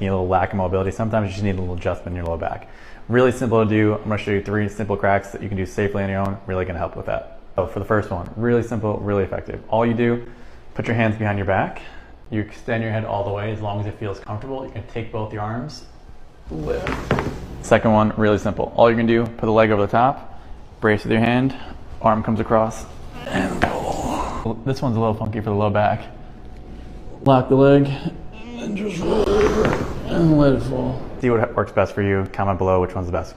need a little lack of mobility, sometimes you just need a little adjustment in your low back. Really simple to do. I'm going to show you 3 simple cracks that you can do safely on your own. Really going to help with that. So for the first one, really simple, really effective. All you do, put your hands behind your back. You extend your head all the way as long as it feels comfortable. You can take both your arms, lift. Second one, really simple. All you can do, put the leg over the top, brace with your hand, arm comes across, and pull. This one's a little funky for the low back. Lock the leg, and just roll over and let it fall. See what works best for you. Comment below which one's the best.